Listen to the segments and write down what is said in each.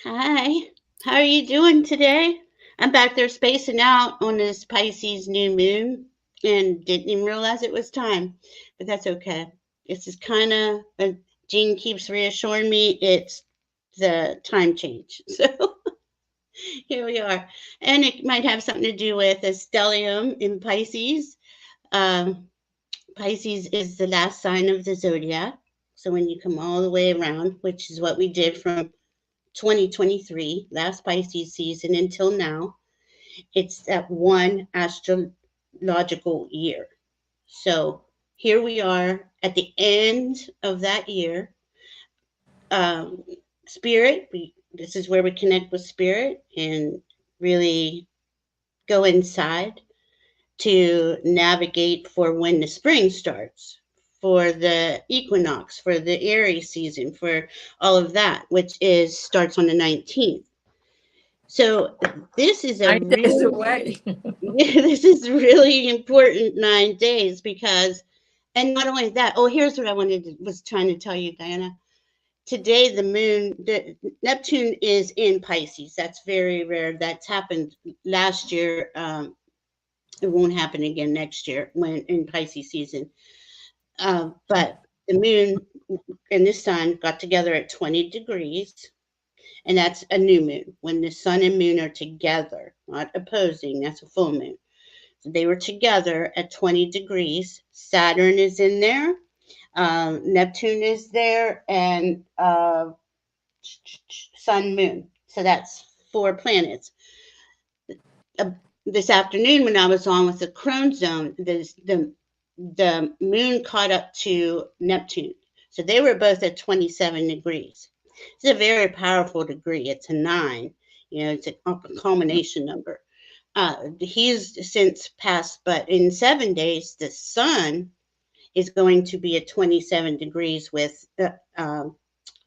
Hi, how are you doing today? I'm back there spacing out on this Pisces new moon and didn't even realize it was time, but that's okay. It's just kind of, Jean keeps reassuring me it's the time change. So here we are. And it might have something to do with a stellium in Pisces. Um, Pisces is the last sign of the zodiac. So when you come all the way around, which is what we did from 2023, last Pisces season until now, it's that one astrological year. So here we are at the end of that year. Um, Spirit, this is where we connect with spirit and really go inside to navigate for when the spring starts, for the equinox, for the Aries season, for all of that, which is starts on the 19th. So this is a 9 days really away. this is really important 9 days because, and not only that. Oh, here's what I was trying to tell you, Diana. Today the Neptune is in Pisces. That's very rare. That's happened last year. It won't happen again next year when in Pisces season. But the moon and the sun got together at 20 degrees, and that's a new moon. When the sun and moon are together, not opposing, that's a full moon. So they were together at 20 degrees. Saturn is in there, Neptune is there, and sun, moon. So that's four planets. Uh, this afternoon, when I was on with the Crone zone, the moon caught up to Neptune. So they were both at 27 degrees. It's a very powerful degree. It's a nine. It's a culmination number. He's since passed, but in 7 days, the sun is going to be at 27 degrees with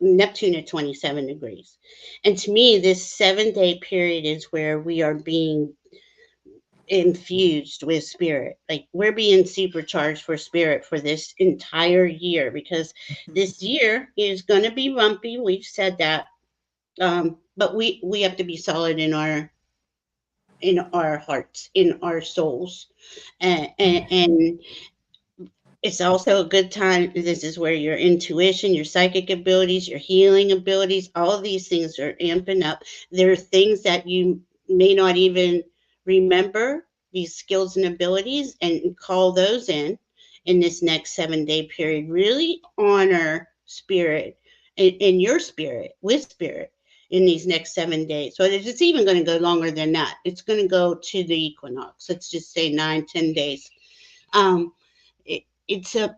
Neptune at 27 degrees. And to me, this 7 day period is where we are being infused with spirit. Like we're being supercharged for spirit for this entire year because this year is going to be bumpy. We've said that. But we have to be solid in our hearts, in our souls, and it's also a good time. This is where your intuition, your psychic abilities, your healing abilities, all of these things are amping up. There are things that you may not even remember, these skills and abilities, and call those in this next 7 day period. Really honor spirit in your spirit, with spirit in these next 7 days. So it's even going to go longer than that. It's going to go to the equinox. Let's just say 9, 10 days. Um, it's a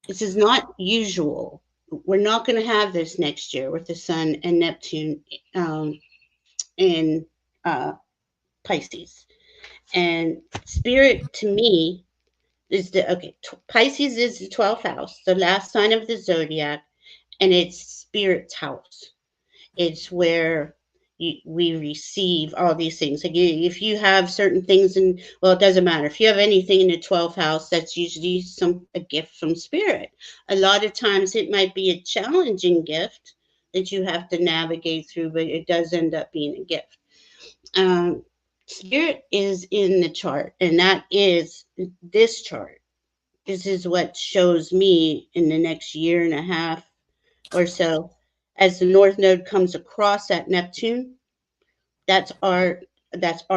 this is not usual. We're not going to have this next year with the sun and Neptune in Pisces. And spirit to me is the okay. Pisces is the 12th house, the last sign of the zodiac, and it's spirit's house. It's where we receive all these things. Like if you have certain things in, well, it doesn't matter. If you have anything in the 12th house, that's usually a gift from spirit. A lot of times it might be a challenging gift that you have to navigate through, but it does end up being a gift. Um, Spirit is in the chart, and that is this chart. This is what shows me in the next year and a half or so as the north node comes across that Neptune. That's our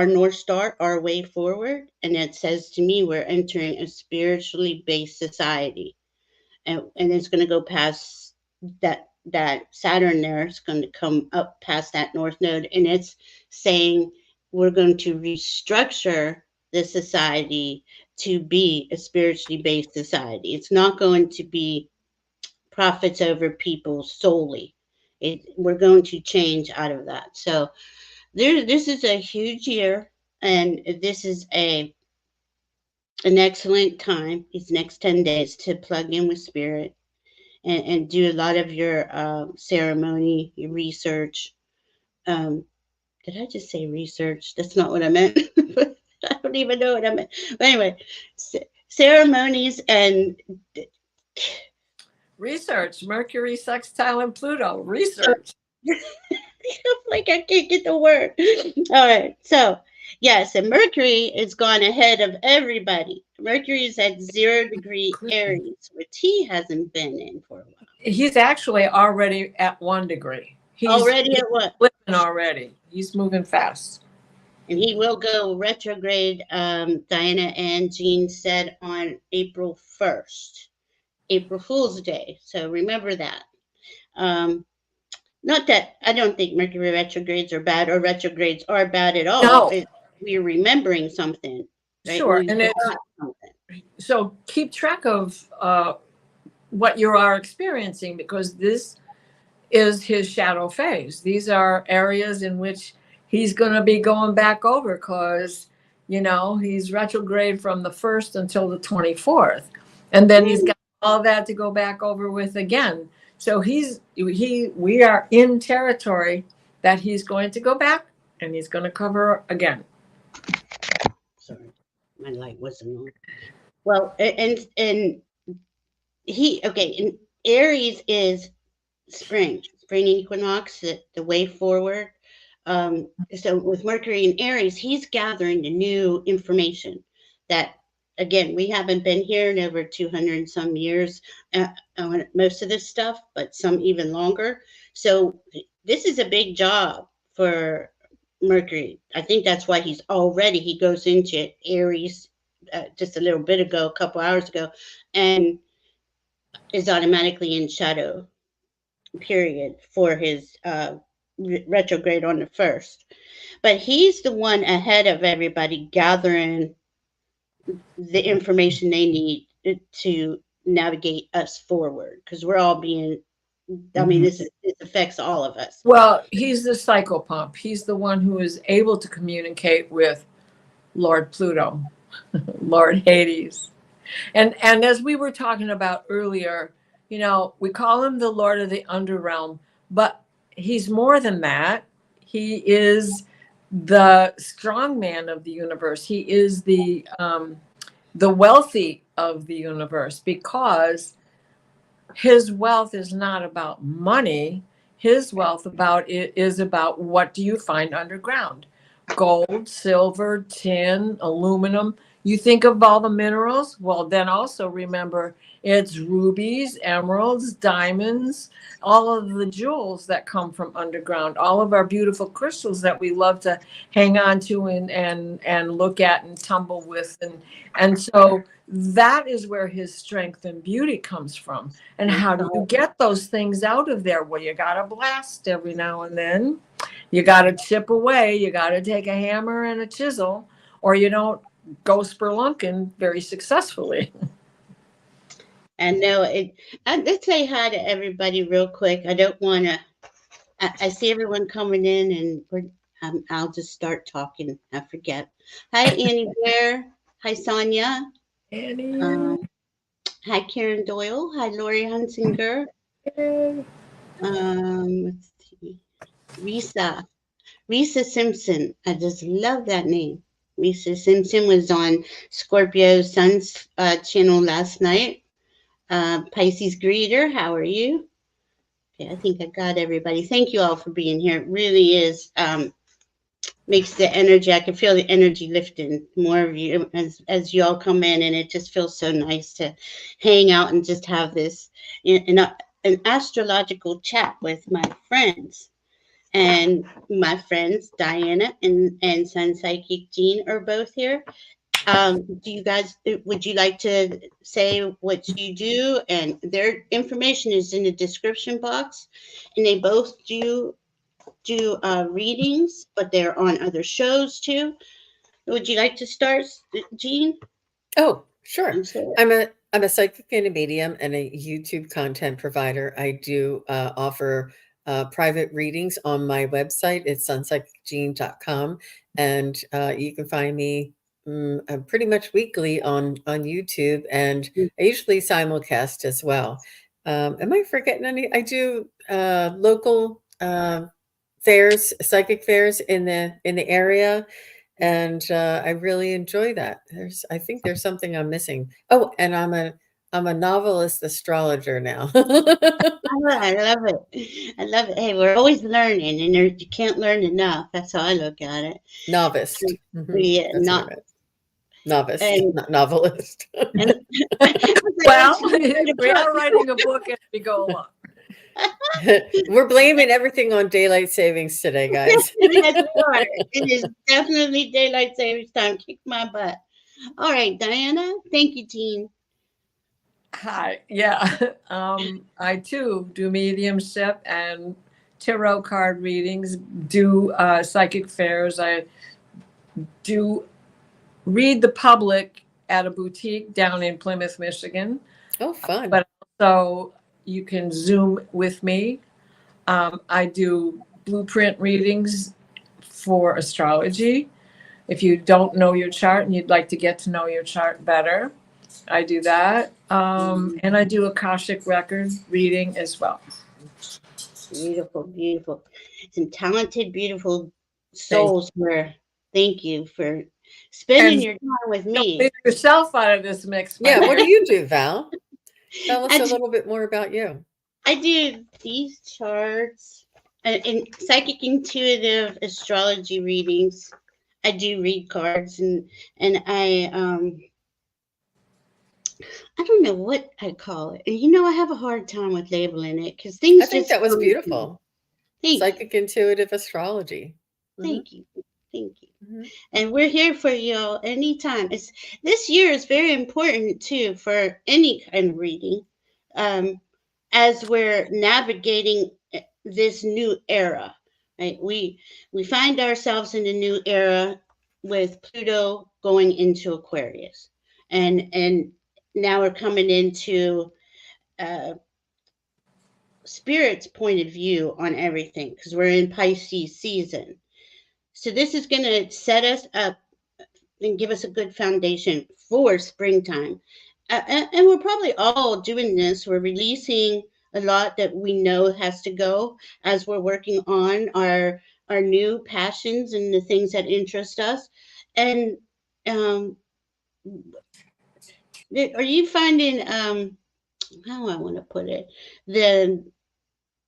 north star, our way forward, and it says to me we're entering a spiritually based society, and it's going to go past that Saturn there. It's going to come up past that north node, and it's saying we're going to restructure the society to be a spiritually based society. It's not going to be profits over people solely. We're going to change out of that. So this is a huge year, and this is an excellent time. These next 10 days to plug in with spirit and do a lot of your ceremony, your research. Um, did I just say research? That's not what I meant. I don't even know what I meant. But anyway, ceremonies and Research. Mercury, sextile, and Pluto. Research. Like I can't get the word. All right. So yes, and Mercury is gone ahead of everybody. Mercury is at 0 degree Aries, which he hasn't been in for a while. He's actually already at 1 degree. He's Already at what? flipping already. He's moving fast. And he will go retrograde, Diana and Jean said, on April 1st, April Fool's Day. So remember that. Um, Not that I don't think Mercury retrogrades are bad or retrogrades are bad at all. No, We're remembering something, right? sure. We And it's forgot something. so keep track of what you are experiencing, because this is his shadow phase. These are areas in which he's going to be going back over, because, you know, he's retrograde from the 1st until the 24th. And then he's got all that to go back over with again. So we are in territory that he's going to go back and he's going to cover again. Sorry, my light wasn't on. Well, and he okay. And Aries is spring equinox, the way forward. So with Mercury in Aries, he's gathering the new information that, again, we haven't been here in over 200 and some years on most of this stuff, but some even longer. So this is a big job for Mercury. I think that's why he goes into Aries just a little bit ago, a couple hours ago, and is automatically in shadow period for his retrograde on the 1st. But he's the one ahead of everybody gathering the information they need to navigate us forward, because we're all being, I mean, this affects all of us. Well, he's the psychopomp. He's the one who is able to communicate with Lord Pluto, Lord Hades. And as we were talking about earlier, you know, we call him the Lord of the Underrealm, but he's more than that. He is the strong man of the universe. He is the wealthy of the universe, because his wealth is not about money. His wealth is about what do you find underground? Gold, silver, tin, aluminum. You think of all the minerals? Well, then also remember it's rubies, emeralds, diamonds, all of the jewels that come from underground, all of our beautiful crystals that we love to hang on to and look at and tumble with. And so that is where his strength and beauty comes from. And how do you get those things out of there? Well, you got to blast every now and then. You got to chip away. You got to take a hammer and a chisel, or you don't go spelunking very successfully. And no, let's say hi to everybody real quick. I don't want to. I see everyone coming in, and I'll just start talking. I forget. Hi, Annie Bear. Hi, Sonia. Annie. Hi, Karen Doyle. Hi, Lori Hunsinger. Let's see. Risa Simpson. I just love that name. Risa Simpson was on Scorpio Sun's channel last night. Pisces Greeter, how are you? Okay, I think I got everybody. Thank you all for being here. It really is makes the energy. I can feel the energy lifting. More of you as you all come in, and it just feels so nice to hang out and just have this an astrological chat with my friends. And my friends Diana and SunPsychic Jean are both here. Do you guys, would you like to say what you do? And their information is in the description box. And they both do readings, but they're on other shows too. Would you like to start, Jean? Oh, sure. I'm a psychic and a medium and a YouTube content provider. I do offer private readings on my website. It's sunpsychicjean.com, and you can find me pretty much weekly on YouTube, and I usually simulcast as well. Am I forgetting any? I do local fairs, psychic fairs in the area. And I really enjoy that. I think there's something I'm missing. Oh, and I'm I'm a novelist astrologer now. I love it. I love it. Hey, we're always learning, and you can't learn enough. That's how I look at it. Novice. We That's what I not meant. Novice, and not novelist. and Well, we are writing a book as we go along. We're blaming everything on daylight savings today, guys. Yes, we are. It is definitely daylight savings time. Kick my butt. All right, Diana. Thank you, Jean. Hi. Yeah. I too do mediumship and tarot card readings, do psychic fairs. I do read the public at a boutique down in Plymouth, Michigan. Oh, fun. But also you can Zoom with me. I do blueprint readings for astrology. If you don't know your chart and you'd like to get to know your chart better, I do that. And I do Akashic record reading as well. Beautiful, beautiful. Some talented, beautiful souls here. Thank you for spending your time with me. Leave yourself out of this mix. Yeah, what do you do, Val? Tell us a little bit more about you. I do these charts and psychic intuitive astrology readings. I do read cards and I don't know what I call it. And I have a hard time with labeling it because things. I think that was beautiful. Psychic intuitive astrology. Thank you. Thank you. Mm-hmm. And we're here for you anytime. This year is very important too for any kind of reading, as we're navigating this new era. Right? We find ourselves in a new era with Pluto going into Aquarius, and now we're coming into Spirit's point of view on everything because we're in Pisces season. So this is going to set us up and give us a good foundation for springtime. And we're probably all doing this. We're releasing a lot that we know has to go as we're working on our new passions and the things that interest us. And are you finding, how do I want to put it,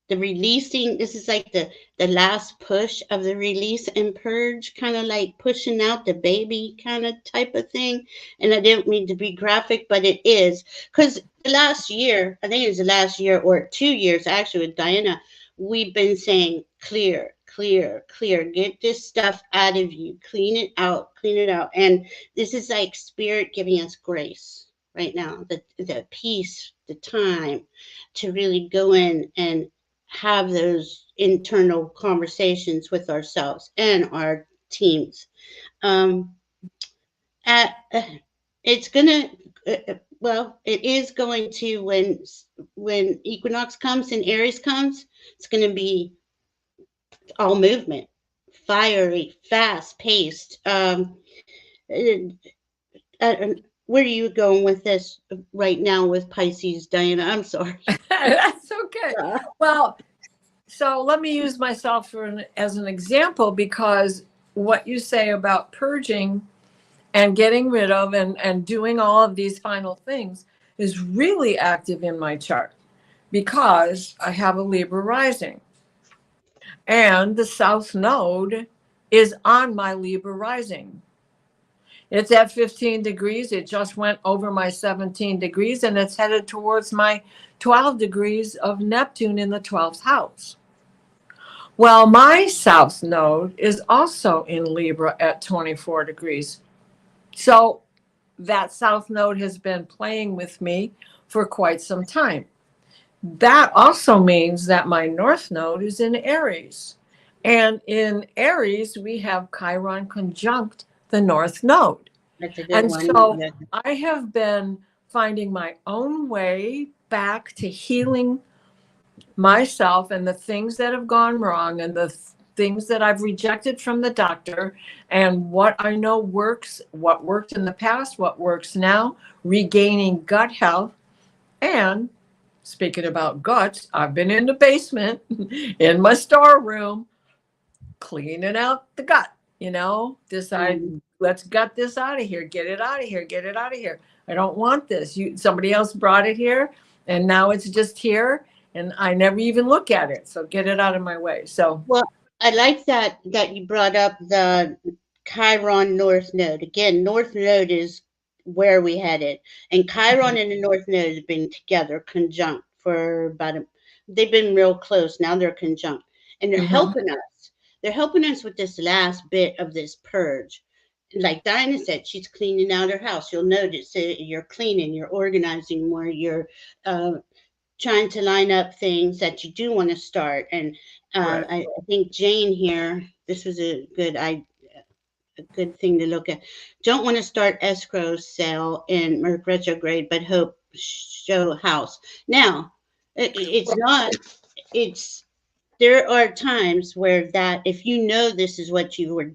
the releasing, this is like the last push of the release and purge, kind of like pushing out the baby kind of type of thing. And I didn't mean to be graphic, but it is. Because the last year, I think it was the last year or 2 years actually with Diana, we've been saying clear, clear, clear. Get this stuff out of you. Clean it out, clean it out. And this is like Spirit giving us grace right now, the peace, the time to really go in and have those internal conversations with ourselves and our teams. It's gonna, it is going to, when Equinox comes and Aries comes, it's gonna be all movement, fiery, fast paced. Where are you going with this right now with Pisces, Diana? I'm sorry. That's okay. Well, so let me use myself as an example, because what you say about purging and getting rid of and doing all of these final things is really active in my chart, because I have a Libra rising. And the South Node is on my Libra rising. It's at 15 degrees. It just went over my 17 degrees, and it's headed towards my 12 degrees of Neptune in the 12th house. Well, my South Node is also in Libra at 24 degrees. So that South Node has been playing with me for quite some time. That also means that my North Node is in Aries. And in Aries, we have Chiron conjunct the North Node. That's a good and one. So I have been finding my own way back to healing myself and the things that have gone wrong and the things that I've rejected from the doctor, and what I know works, what worked in the past, what works now, regaining gut health. And speaking about guts, I've been in the basement in my storeroom cleaning out the gut. let's gut this out of here. Get it out of here. Get it out of here. I don't want this. Somebody else brought it here, and now it's just here, and I never even look at it. So get it out of my way. So, well, I like that you brought up the Chiron North Node. Again, North Node is where we headed, and Chiron and the North Node have been together, conjunct for they've been real close. Now they're conjunct, and they're helping us. They're helping us with this last bit of this purge. Like Dinah said, she's cleaning out her house. You'll notice you're cleaning, you're organizing more, you're trying to line up things that you do want to start. And I think Jane here, this was a good thing to look at. Don't want to start escrow sale in Merc retrograde, but hope show house. Now, it's not. There are times where that if you know this is what you were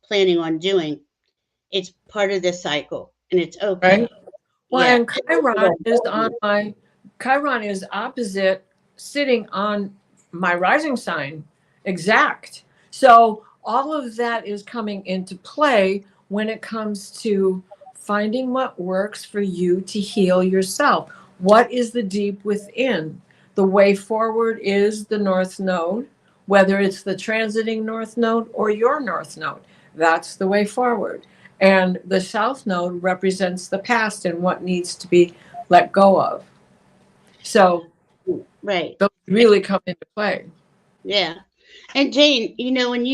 planning on doing, it's part of the cycle, and it's okay. Right? Well, and Chiron is opposite, sitting on my rising sign, exact. So all of that is coming into play when it comes to finding what works for you to heal yourself. What is the deep within? The way forward is the North Node, whether it's the transiting North Node or your North Node. That's the way forward. And the South Node represents the past and what needs to be let go of. So right, those really come into play. Yeah. And Jane, when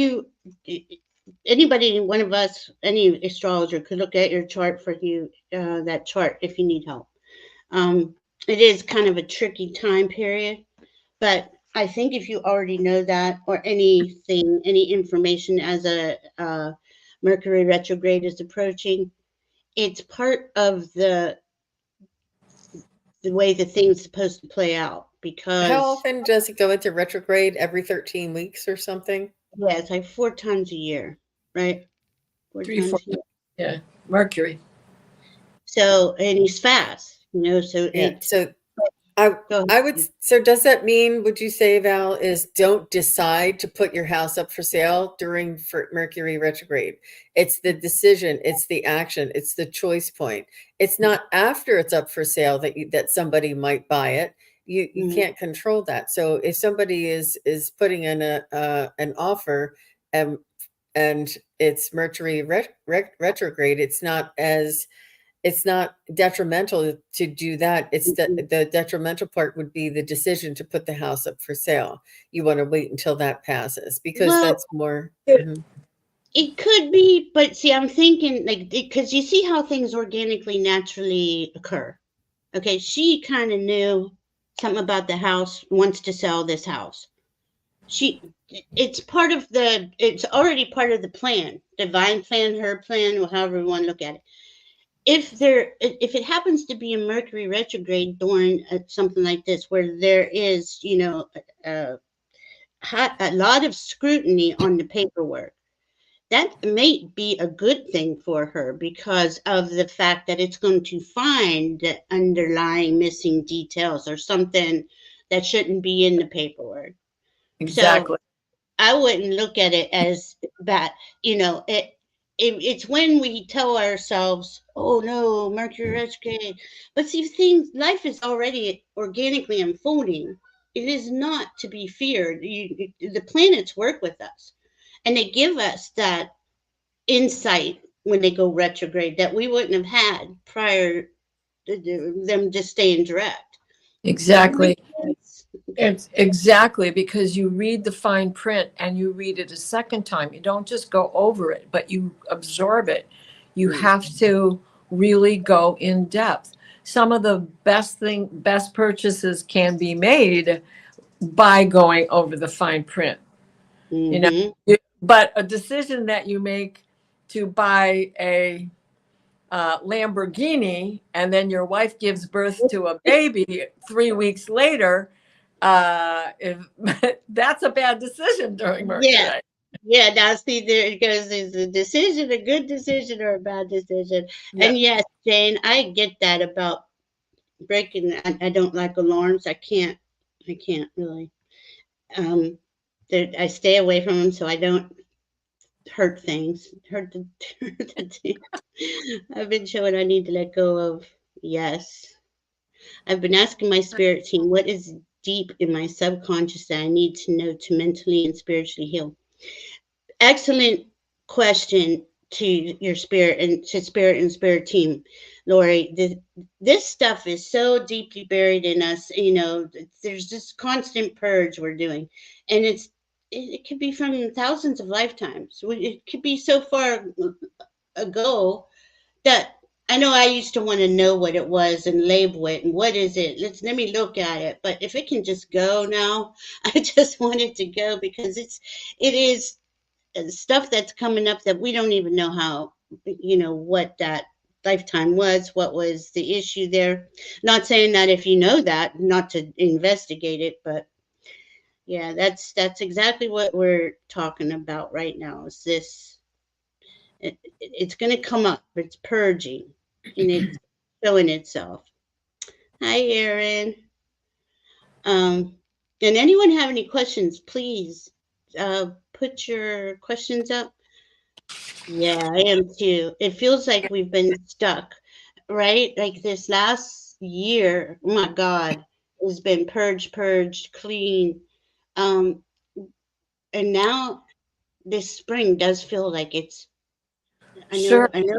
anybody, one of us, any astrologer could look at your chart for you, that chart if you need help. It is kind of a tricky time period, but I think if you already know that or any information as a Mercury retrograde is approaching, it's part of the way the thing's supposed to play out. Because how often does it go into retrograde? Every 13 weeks or something? Yeah, it's like 4 times a year, right? 4 times a year. Yeah, Mercury. So, and he's fast, so I would, so does that mean, would you say, Val, is don't decide to put your house up for sale during Mercury retrograde? It's the decision, it's the action, it's the choice point. It's not after it's up for sale that somebody might buy it. You can't control that. So if somebody is putting in an offer and it's Mercury retrograde, it's not detrimental to do that. It's the detrimental part would be the decision to put the house up for sale. You want to wait until that passes because that's more. It could be, but see, I'm thinking because you see how things organically, naturally occur. Okay, she kind of knew something about the house, wants to sell this house. It's already part of the plan, divine plan, her plan, or however you want to look at it. If it happens to be a Mercury retrograde during something like this, where there is, a lot of scrutiny on the paperwork, that may be a good thing for her because of the fact that it's going to find the underlying missing details or something that shouldn't be in the paperwork. Exactly. So I wouldn't look at it as bad. It's when we tell ourselves, oh no, Mercury retrograde. But see, life is already organically unfolding. It is not to be feared. The planets work with us, and they give us that insight when they go retrograde that we wouldn't have had prior to them just staying direct. Exactly. It's exactly, because you read the fine print and you read it a second time. You don't just go over it, but you absorb it. You have to really go in depth. Some of the best purchases can be made by going over the fine print. But a decision that you make to buy a Lamborghini and then your wife gives birth to a baby 3 weeks later, that's a bad decision during Mercury. Yeah, now see, there goes, is a decision a good decision or a bad decision? Yeah. And yes, Jane, I get that about breaking. I don't like alarms. I can't really. I stay away from them, so I don't hurt things. Hurt the, I've been showing I need to let go of. Yes. I've been asking my spirit team what is deep in my subconscious that I need to know to mentally and spiritually heal. Excellent question to your spirit and to spirit team, Lori. This stuff is so deeply buried in us. You know, there's this constant purge we're doing, and it could be from thousands of lifetimes. It could be so far ago that I know I used to want to know what it was and label it and what is it. Let me look at it. But if it can just go now, I just want it to go because it is stuff that's coming up that we don't even know how, what that lifetime was, what was the issue there. Not saying that if you know that, not to investigate it, but yeah, that's exactly what we're talking about right now. Is this it's going to come up. It's purging, and it's showing itself. Hi, Erin. And anyone have any questions? Please put your questions up. Yeah, I am too. It feels like we've been stuck, right? Like this last year, oh my God, has been purged, clean. Um, and now this spring does feel like it's. Sure. I know.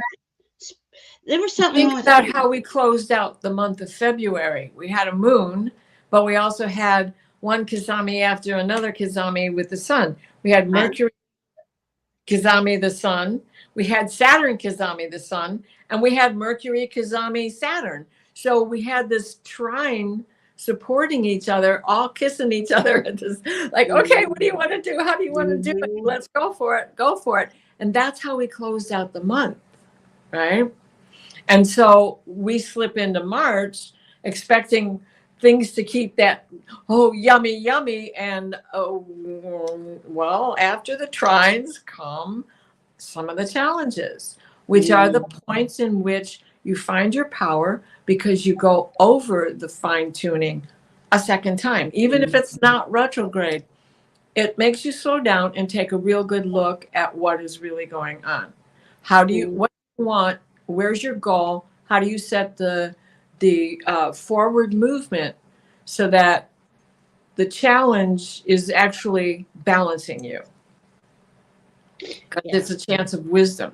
There was something Think wrong with. about how we closed out the month of February. We had a moon, but we also had one Kizami after another Kizami with the sun. We had Mercury Kizami the sun, we had Saturn Kizami the sun, and we had Mercury Kizami Saturn. So we had this trine supporting each other, all kissing each other. Just like, okay, what do you want to do? How do you want to do it? Let's go for it. Go for it. And that's how we closed out the month, right? And so we slip into March expecting things to keep that, oh, yummy, yummy. And, oh, well, after the trines come some of the challenges, which are the points in which you find your power because you go over the fine tuning a second time. Even if it's not retrograde, it makes you slow down and take a real good look at what is really going on. What do you want? Where's your goal? How do you set the forward movement so that the challenge is actually balancing you? Because it's a chance of wisdom.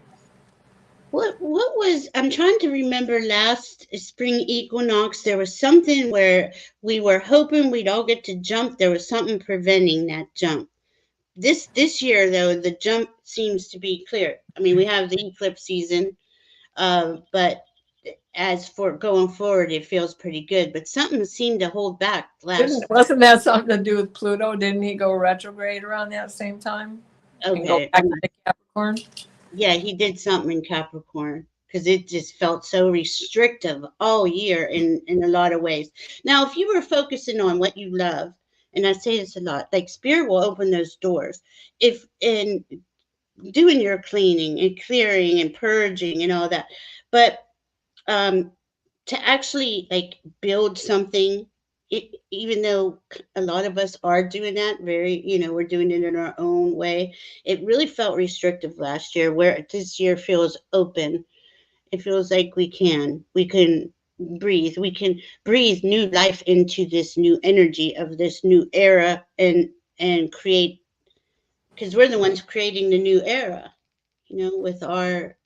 What was, I'm trying to remember last spring equinox, there was something where we were hoping we'd all get to jump. There was something preventing that jump. This year though, the jump seems to be clear. I mean, we have the eclipse season, but as for going forward, it feels pretty good. But something seemed to hold back last. Wasn't that something to do with Pluto? Didn't he go retrograde around that same time? Okay. And go back to Capricorn? Yeah, he did something in Capricorn because it just felt so restrictive all year in a lot of ways. Now, if you were focusing on what you love, and I say this a lot, like spirit will open those doors. If in doing your cleaning and clearing and purging and all that, but to actually like build something, even though a lot of us are doing that we're doing it in our own way, it really felt restrictive last year, where this year feels open. It feels like we can breathe new life into this new energy of this new era and create, because we're the ones creating the new era, with our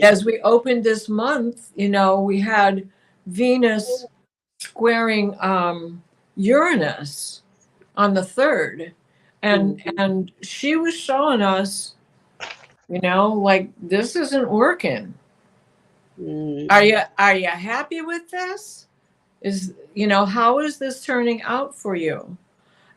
as we opened this month, we had Venus squaring Uranus on the 3rd, and she was showing us, like, this isn't working. Are you happy with this? How is this turning out for you?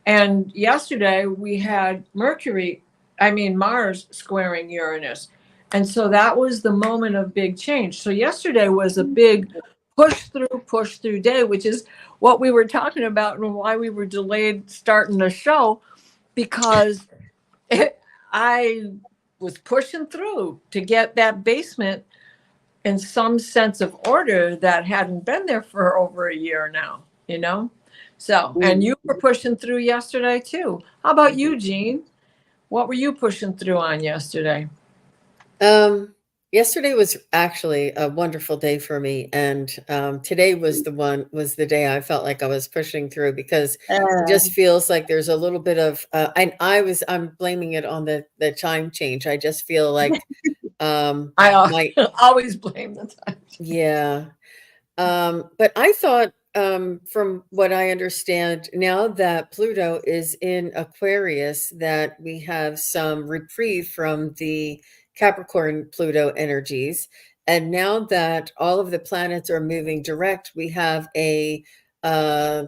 And yesterday we had Mars squaring Uranus. And so that was the moment of big change. So yesterday was a big push through day, which is what we were talking about and why we were delayed starting the show, because I was pushing through to get that basement in some sense of order that hadn't been there for over a year now. you know? So, and you were pushing through yesterday too. How about you, Jean? What were you pushing through on yesterday? Yesterday was actually a wonderful day for me, and today was the day I felt like I was pushing through, because it just feels like there's a little bit of I'm blaming it on the time change. I just feel like I always blame the time. Yeah. But I thought, from what I understand, now that Pluto is in Aquarius, that we have some reprieve from the Capricorn Pluto energies. And now that all of the planets are moving direct, we have uh,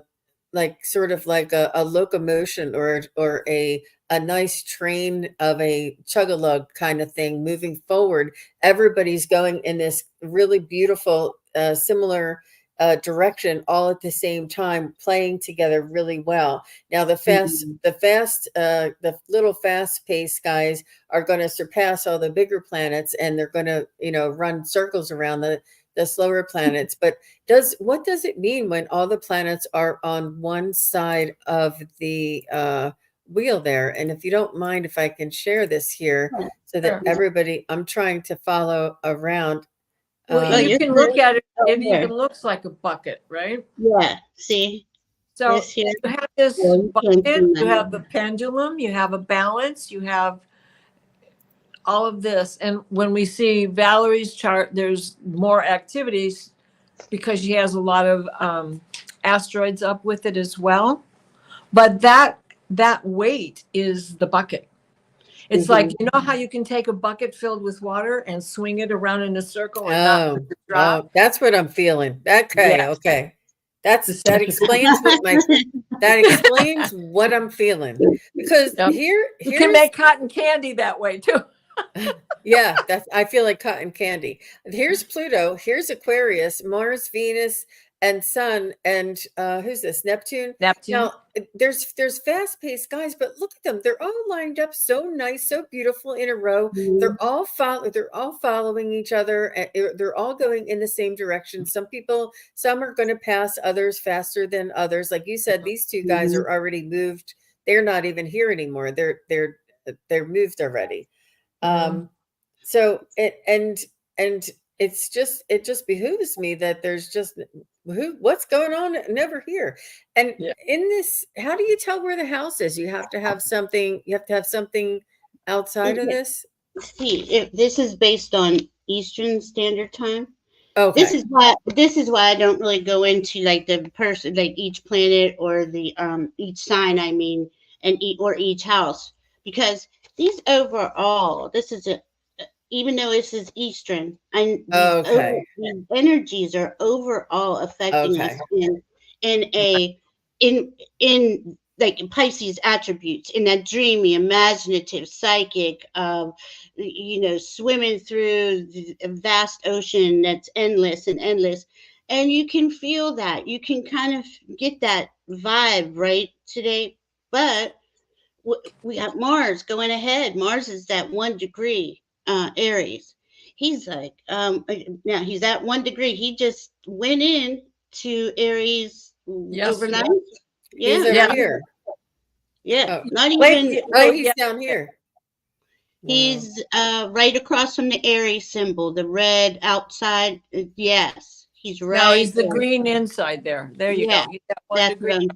like sort of like a locomotion, or a nice train of a chug-a-lug kind of thing moving forward. Everybody's going in this really beautiful similar direction, all at the same time, playing together really well. Now the little fast-paced guys are going to surpass all the bigger planets, and they're going to run circles around the slower planets. But what does it mean when all the planets are on one side of the wheel there? And if you don't mind, if I can share this here, so that everybody, I'm trying to follow around. Well, you can look at it. It even looks like a bucket, right? Yeah. See. So you have this bucket. You have the pendulum. You have a balance. You have all of this. And when we see Valerie's chart, there's more activities because she has a lot of asteroids up with it as well. But that weight is the bucket. It's like, you know how you can take a bucket filled with water and swing it around in a circle and not drop? Oh, that's what I'm feeling. Okay, yes. Okay. That explains that explains what I'm feeling. Because you can make cotton candy that way too. Yeah, I feel like cotton candy. Here's Pluto, here's Aquarius, Mars, Venus, and Sun, and who's this? Neptune. Now there's fast-paced guys, but look at them. They're all lined up so nice, so beautiful in a row. They're all following each other. They're all going in the same direction. Some are going to pass others faster than others. Like you said, these two guys are already moved. They're not even here anymore. They're moved already. So it just behooves me that there's just what's going on never here. And in this, how do you tell where the house is? You have to have something outside of this. See, this is based on Eastern Standard Time. Okay. This is why I don't really go into like the person, like each planet or the each sign, I mean, or each house, because these overall, this is even though this is Eastern, and these energies are overall affecting us in like Pisces attributes, in that dreamy, imaginative, psychic, swimming through a vast ocean that's endless, and you can feel that, you can kind of get that vibe right today, but we got Mars going ahead. Mars is at 1 degree, Aries. He's like, now he's at 1 degree. He just went in to Aries overnight. He's over here. Yeah, not even. He's down here. He's right across from the Aries symbol, the red outside. Yes, he's right. No, he's the green inside there. There you go. He's at 1 degree.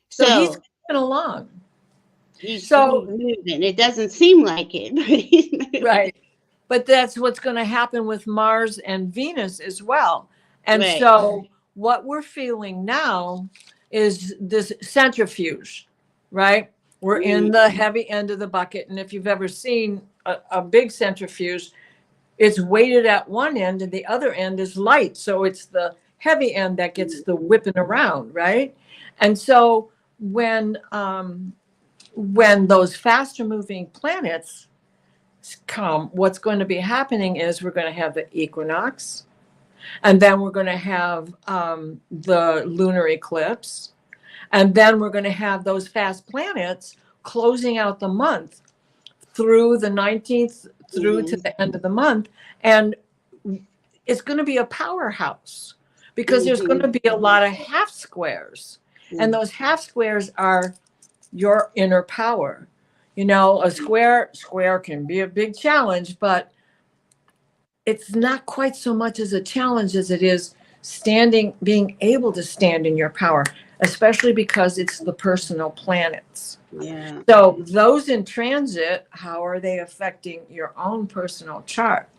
So he's coming along. He's moving. It doesn't seem like it, but he's moving. Right. But that's what's going to happen with Mars and Venus as well. And so what we're feeling now is this centrifuge, right? We're in the heavy end of the bucket. And if you've ever seen a big centrifuge, it's weighted at one end and the other end is light. So it's the heavy end that gets the whipping around, right? And so when those faster moving planets come, what's going to be happening is we're going to have the equinox, and then we're going to have the lunar eclipse, and then we're going to have those fast planets closing out the month through the 19th through to the end of the month. And it's going to be a powerhouse because there's going to be a lot of half squares. And those half squares are your inner power. You know, a square can be a big challenge, but it's not quite so much as a challenge as it is being able to stand in your power, especially because it's the personal planets. Yeah. So those in transit, how are they affecting your own personal chart?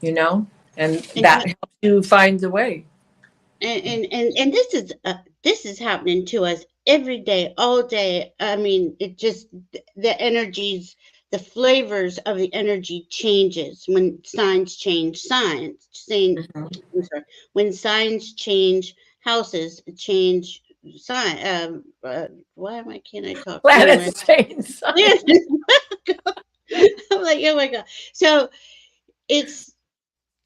You know, and that helps you find the way. And this is happening to us every day, all day. I mean, it just, the energies, the flavors of the energy changes when signs change signs. Saying, I'm sorry, when signs change houses, change sign. Why am I can't I talk? Planets change signs. I'm like, oh my god. So it's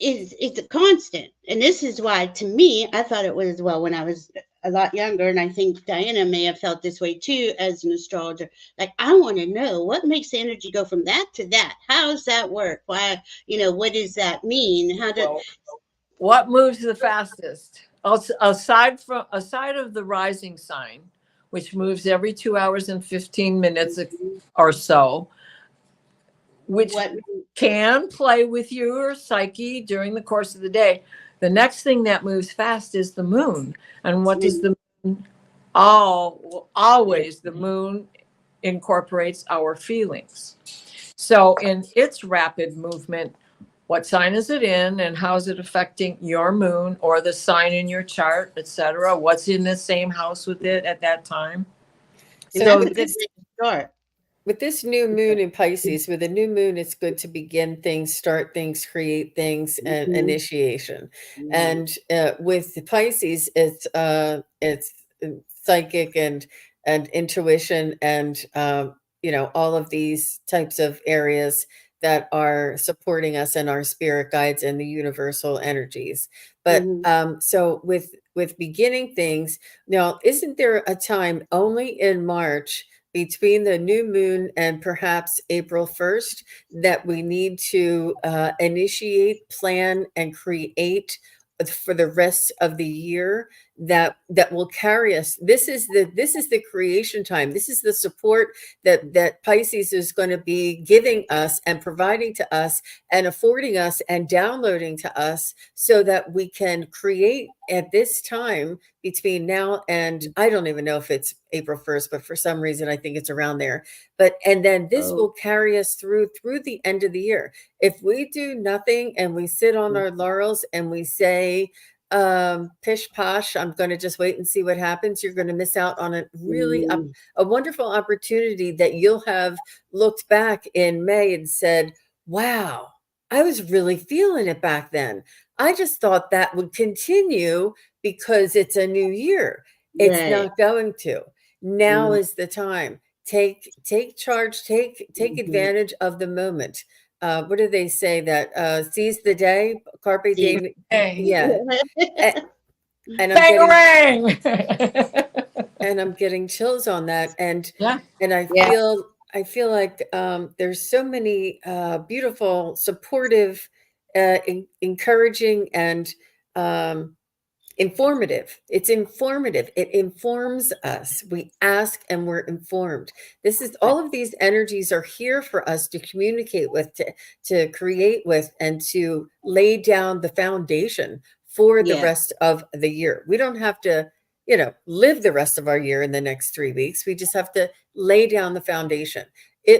it's a constant, and this is why, to me, I thought it was, well, when I was a lot younger, and I think Diana may have felt this way too as an astrologer. Like, I want to know what makes the energy go from that to that. How does that work? Why, what does that mean? What moves the fastest? Aside of the rising sign, which moves every 2 hours and 15 minutes or so, which can play with your psyche during the course of the day. The next thing that moves fast is the moon. And what does the moon? Always the moon incorporates our feelings. So in its rapid movement, what sign is it in, and how is it affecting your moon or the sign in your chart, etc.? What's in the same house with it at that time? So with this new moon in Pisces, with a new moon, it's good to begin things, start things, create things, and initiation. And with the Pisces, it's psychic and intuition, and all of these types of areas that are supporting us and our spirit guides and the universal energies. But so with beginning things now, isn't there a time only in March between the new moon and perhaps April 1st that we need to initiate, plan, and create for the rest of the year that will carry us? This is the creation time. This is the support that Pisces is going to be giving us and providing to us and affording us and downloading to us, so that we can create at this time between now and, I don't even know if it's April 1st, but for some reason I think it's around there. And then this will carry us through the end of the year. If we do nothing and we sit on our laurels and we say, pish posh, I'm going to just wait and see what happens, you're going to miss out on a wonderful opportunity that you'll have looked back in May and said, wow, I was really feeling it back then. I just thought that would continue because it's a new year. It's not going to. Now is the time. Take charge, take advantage of the moment. What do they say, that seize the day, carpe diem? Yeah. And I'm getting chills on that. And I feel like there's so many beautiful, supportive, encouraging, and informative. It's informative. It informs us. We ask and we're informed. This is, all of these energies are here for us to communicate with, to create with, and to lay down the foundation for the rest of the year. We don't have to, live the rest of our year in the next 3 weeks. We just have to lay down the foundation.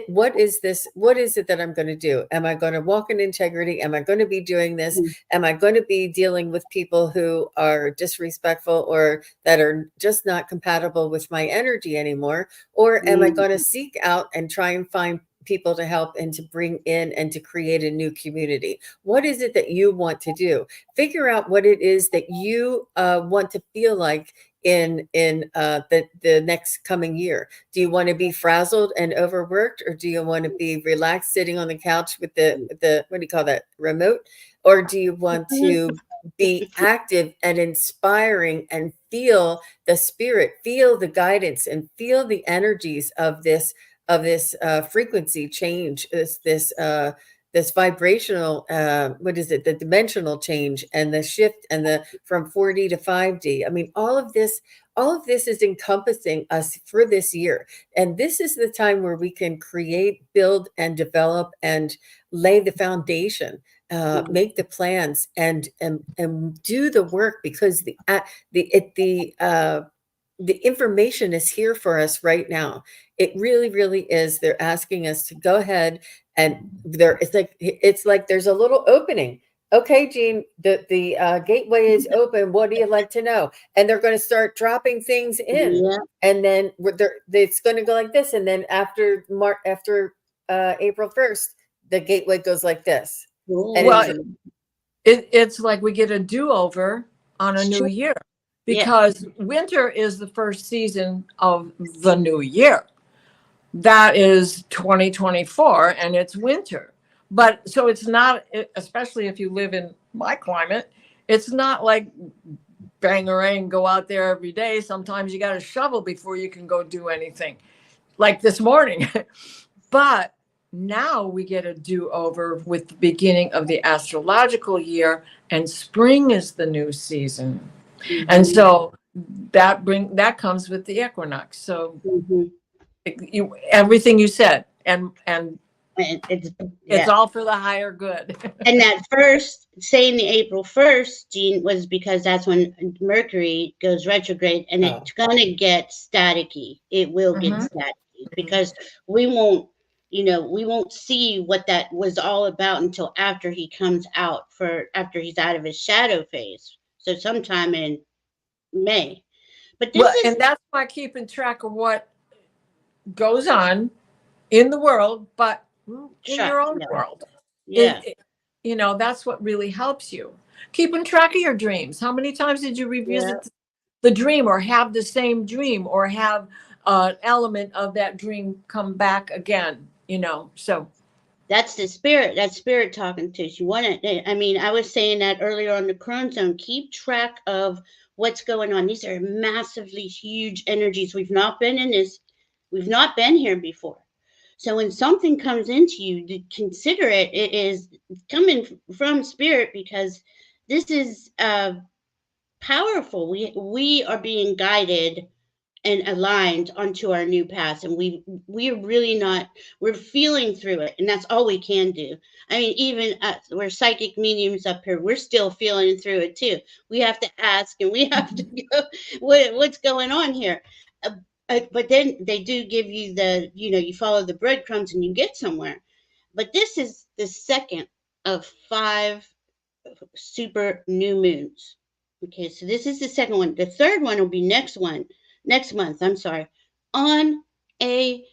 What is it that I'm going to do? Am I going to walk in integrity? Am I going to be doing this? Am I going to be dealing with people who are disrespectful or that are just not compatible with my energy anymore? Or am I going to seek out and try and find people to help and to bring in and to create a new community? What is it that you want to do? Figure out what it is that you want to feel like in the next coming year. Do you want to be frazzled and overworked, or do you want to be relaxed sitting on the couch with the what do you call that, remote? Or do you want to be active and inspiring and feel the spirit, feel the guidance, and feel the energies of this frequency change, this this vibrational, what is it? The dimensional change and the shift and the from 4D to 5D. I mean, all of this is encompassing us for this year. And this is the time where we can create, build, and develop and lay the foundation, make the plans and do the work, because the information is here for us right now. It really, really is. They're asking us to go ahead, and it's like there's a little opening. Okay, Jean, the gateway is open. What do you like to know? And they're going to start dropping things in, and then it's going to go like this. And then after April 1st, the gateway goes like this. Well, it's like we get a do-over on a new year. Because winter is the first season of the new year. That is 2024, and it's winter. But so it's not, especially if you live in my climate, it's not like bang-a-rang, go out there every day. Sometimes you got to shovel before you can go do anything, like this morning. But now we get a do-over with the beginning of the astrological year, and spring is the new season. And so that comes with the equinox. So everything you said, and it's all for the higher good. And that first, saying the April 1st, Jean, was because that's when Mercury goes retrograde, and it's gonna get staticky. It will get staticky because we won't see what that was all about until after he comes out, after he's out of his shadow phase. So sometime in May. But and that's why keeping track of what goes on in the world, but in your own world. That's what really helps you. Keeping track of your dreams. How many times did you revisit the dream, or have the same dream, or have an element of that dream come back again? So that's the spirit. That spirit talking to us. You want to, I was saying that earlier on the Crown Zone. Keep track of what's going on. These are massively huge energies. We've not been here before. So when something comes into you, consider it is coming from spirit, because this is powerful. We are being guided and aligned onto our new path, and we're really not, we're feeling through it, and that's all we can do. Even us, we're psychic mediums up here, we're still feeling through it too. We have to ask, and we have to go, what's going on here? But then they do give you you follow the breadcrumbs and you get somewhere. But this is the second of 5 super new moons. Okay, so this is the second one. The third one will be next month, I'm sorry, on a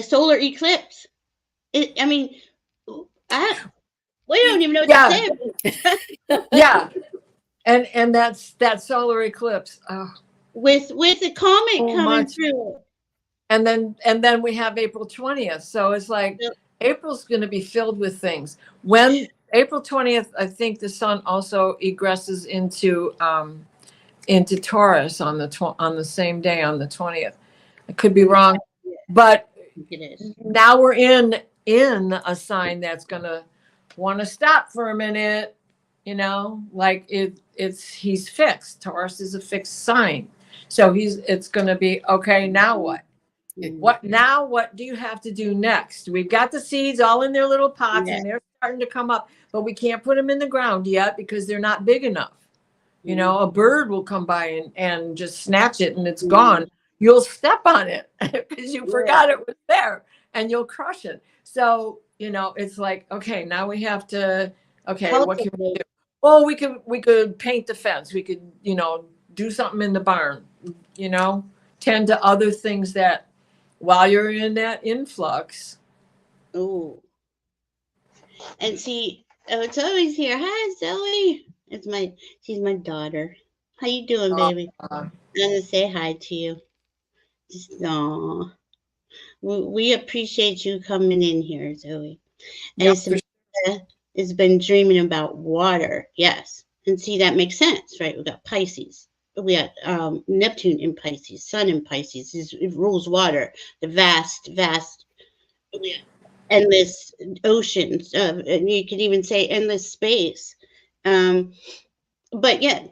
solar eclipse. We don't even know what to say. And that's that solar eclipse. With the comet coming through. And then we have April 20th. So it's like April's going to be filled with things. When April 20th, I think the sun also egresses into Taurus on the same day, on the 20th. I could be wrong, but now we're in a sign that's gonna want to stop for a minute. Like he's fixed. Taurus is a fixed sign, so it's gonna be okay. Now what? What do you have to do next? We've got the seeds all in their little pots, and they're starting to come up, but we can't put them in the ground yet because they're not big enough. A bird will come by and just snatch it, and it's gone. You'll step on it because you forgot it was there, and you'll crush it. So, it's like, okay, now we have to, what can we do? Oh, we could paint the fence. We could, do something in the barn, tend to other things that while you're in that influx. Oh. And see, it's always here. Hi, Zoe. She's my daughter. How you doing, baby? I'm gonna say hi to you. Just we appreciate you coming in here, Zoe. And it's been dreaming about water. Yes, and see, that makes sense, right? We got Pisces. We got Neptune in Pisces, Sun in Pisces. It rules water. The vast. endless oceans, and you could even say endless space. But yeah,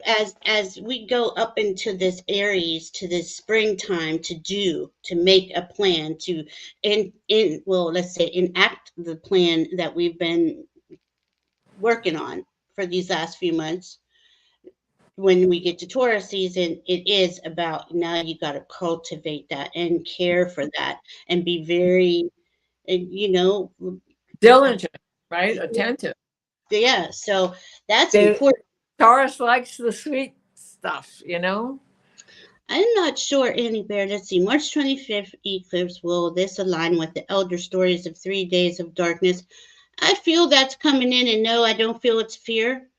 as we go up into this Aries, to this springtime, to make a plan, to in well, let's say enact the plan that we've been working on for these last few months. When we get to Taurus season, it is about now you got to cultivate that and care for that and be very, you know, Diligent, right? Attentive. yeah. So that's They, important. Taurus likes the sweet stuff, you know? I'm not sure, Annie Bear. Let's see. March 25th eclipse. Will this align with the elder stories of 3 days of darkness? I feel that's coming in, and no, I don't feel it's fear.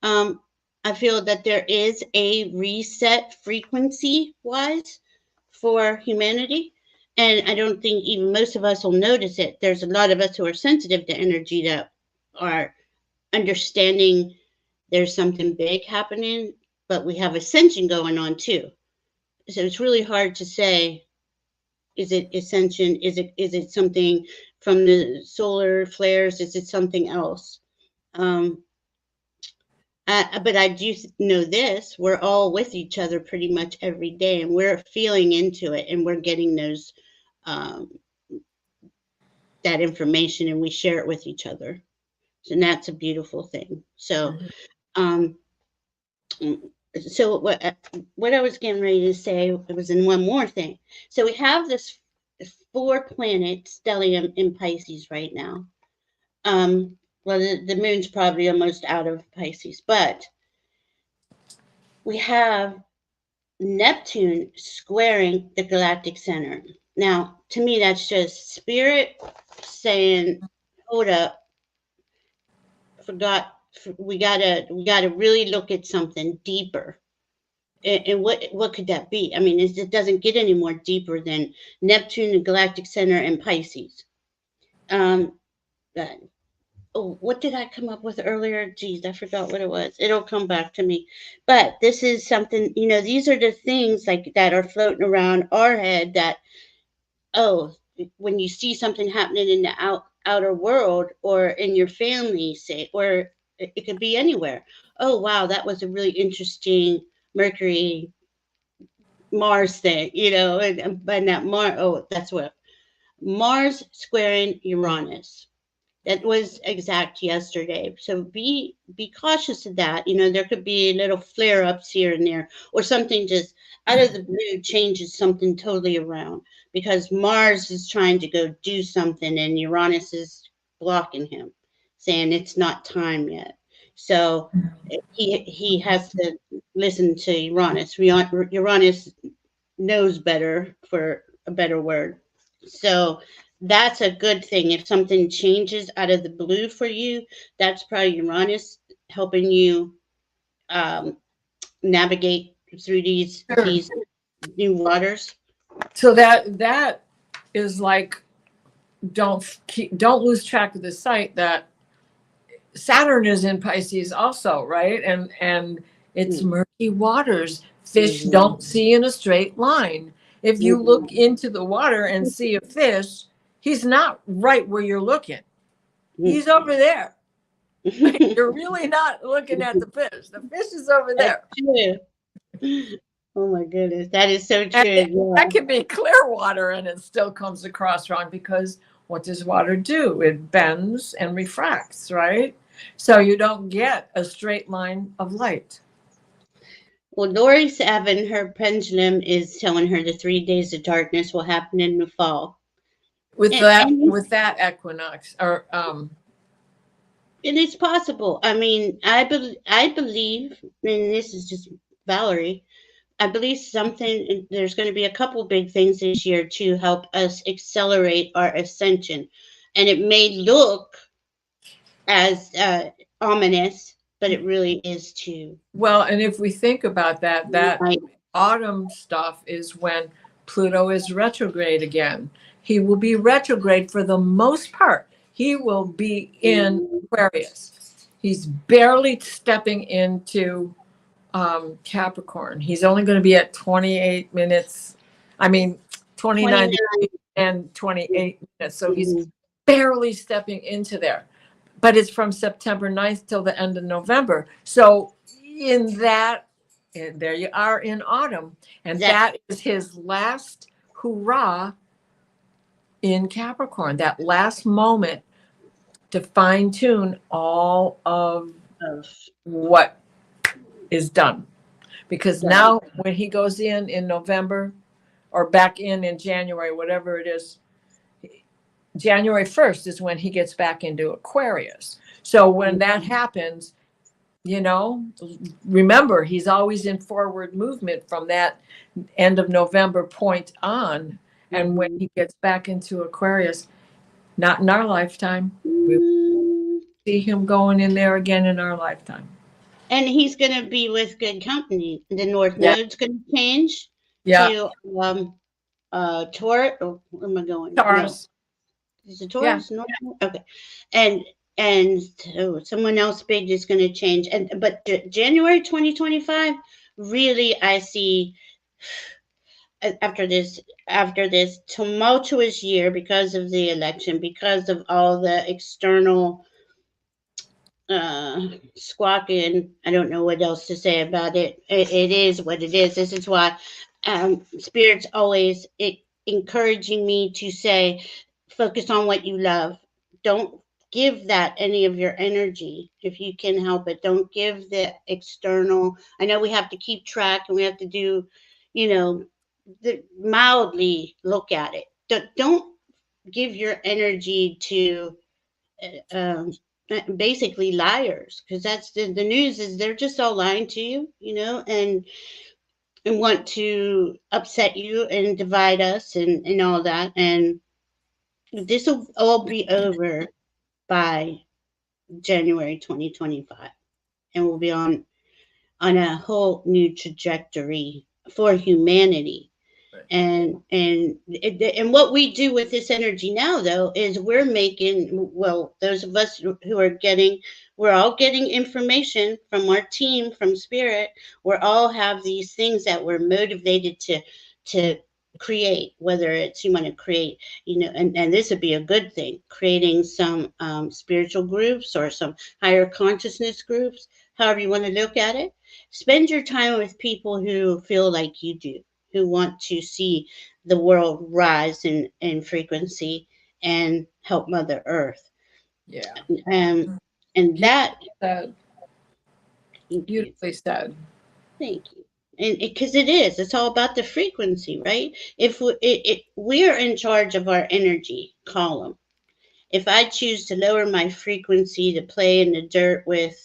Um, I feel that there is a reset frequency wise for humanity. And I don't think even most of us will notice it. There's a lot of us who are sensitive to energy that are understanding there's something big happening, but we have ascension going on too. So it's really hard to say, is it ascension? Is it something from the solar flares? Is it something else? Um, but I do know this: we're all with each other pretty much every day, and we're feeling into it, and we're getting those um, that information, and we share it with each other. And that's a beautiful thing. So, um, so what I was getting ready to say was in one more thing. So we have this 4 planet stellium in Pisces right now. Well, the moon's probably almost out of Pisces, but we have Neptune squaring the galactic center. Now, to me, that's just spirit saying, "Hold up, forgot. We gotta really look at something deeper." And what could that be? I mean, it doesn't get any more deeper than Neptune, the galactic center, and Pisces. Um, that Oh, what did I come up with earlier? Geez, I forgot what it was. It'll come back to me. But this is something, these are the things like that are floating around our head that, oh, when you see something happening in the outer world or in your family, say, or it could be anywhere. Oh, wow, that was a really interesting Mercury Mars thing, and that that's what Mars squaring Uranus. That was exact yesterday. So be cautious of that. There could be little flare ups here and there, or something just out of the blue changes something totally around because Mars is trying to go do something and Uranus is blocking him, saying it's not time yet. So he has to listen to Uranus. Uranus knows better, for a better word. So that's a good thing. If something changes out of the blue for you, that's probably Uranus helping you um, navigate through these Sure. these new waters. So that is like, don't lose track of the sight that Saturn is in Pisces also, right? And it's murky waters. Fish don't see in a straight line. If you look into the water and see a fish, he's not right where you're looking. He's over there. You're really not looking at the fish. The fish is over there. True. Oh my goodness, that is so true. And that can be clear water and it still comes across wrong because what does water do? It bends and refracts, right? So you don't get a straight line of light. Well, Lori Savin, her pendulum is telling her the 3 days of darkness will happen in the fall. With that equinox, or and it's possible. I mean, I believe, and this is just Valerie. I believe there's going to be a couple big things this year to help us accelerate our ascension. And it may look as ominous, but it really is too. Well, and if we think about that autumn stuff is when Pluto is retrograde again. He will be retrograde for the most part. He will be in Aquarius. He's barely stepping into Capricorn. He's only going to be at 28 minutes. I mean, 29 and 28 minutes. So he's barely stepping into there. But it's from September 9th till the end of November. So in that, and there you are in autumn. And that is his last hurrah in Capricorn, that last moment to fine tune all of what is done. Because now when he goes in November or back in January, whatever it is, January 1st is when he gets back into Aquarius. So when that happens, you know, remember, he's always in forward movement from that end of November point on. And when he gets back into Aquarius, not in our lifetime, we see him going in there again in our lifetime. And he's going to be with good company. The North Node's going to change to Taurus. Oh, where am I going? Taurus. No. Is it Taurus? Yeah. Okay. And someone else big is going to change. But January 2025, really, I see after this tumultuous year because of the election, because of all the external squawking. I don't know what else to say about it. It is what it is. This is why Spirit's always encouraging me to say, focus on what you love. Don't give that any of your energy if you can help it. Don't give the external. I know we have to keep track and we have to do, mildly look at it. Don't give your energy to basically liars, because that's the news is they're just all lying to you, and want to upset you and divide us and all that. And this will all be over by January 2025, and we'll be on a whole new trajectory for humanity. And what we do with this energy now, though, is we're making, well, those of us who are we're all getting information from our team, from Spirit. We all have these things that we're motivated to create, whether it's you want to create, and this would be a good thing, creating some spiritual groups or some higher consciousness groups, however you want to look at it. Spend your time with people who feel like you do, who want to see the world rise in frequency and help Mother Earth. Yeah. And that beautifully said. Thank you. And because it's all about the frequency, right? If we're in charge of our energy column. If I choose to lower my frequency to play in the dirt with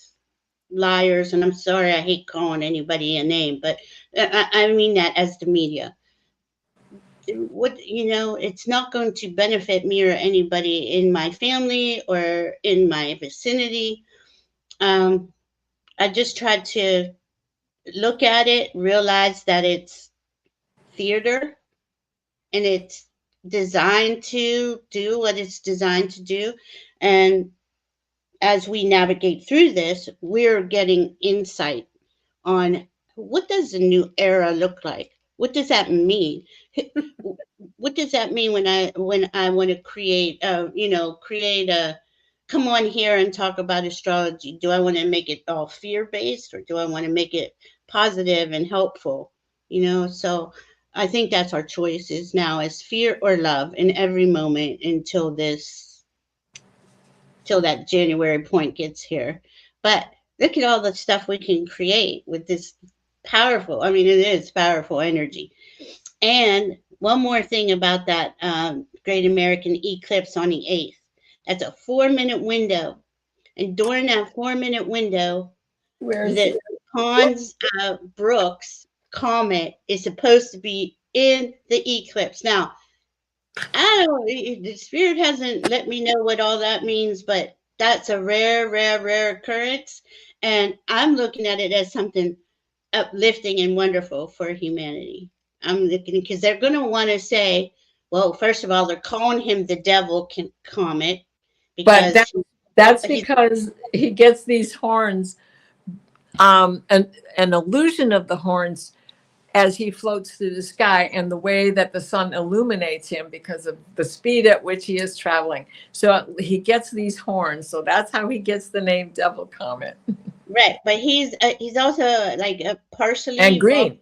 liars, and I'm sorry, I hate calling anybody a name, but I mean that as the media. It's not going to benefit me or anybody in my family or in my vicinity. I just tried to look at it, realize that it's theater and it's designed to do what it's designed to do. And as we navigate through this, we're getting insight on what does the new era look like? What does that mean? What does that mean when I want to create come on here and talk about astrology? Do I want to make it all fear-based, or do I want to make it positive and helpful? So I think that's our choices now, is fear or love in every moment till that January point gets here. But look at all the stuff we can create with this powerful, it is powerful energy. And one more thing about that Great American Eclipse on the 8th. That's a 4-minute window. And during that 4-minute window, the Pons Brooks comet is supposed to be in the eclipse. Now, the Spirit hasn't let me know what all that means, but that's a rare occurrence. And I'm looking at it as something uplifting and wonderful for humanity. I'm looking, because they're going to want to say, well, first of all, they're calling him the devil comet. But that's because he gets these horns, an illusion of the horns as he floats through the sky and the way that the sun illuminates him because of the speed at which he is traveling. So he gets these horns. So that's how he gets the name Devil Comet. Right, but he's also like a partially and green.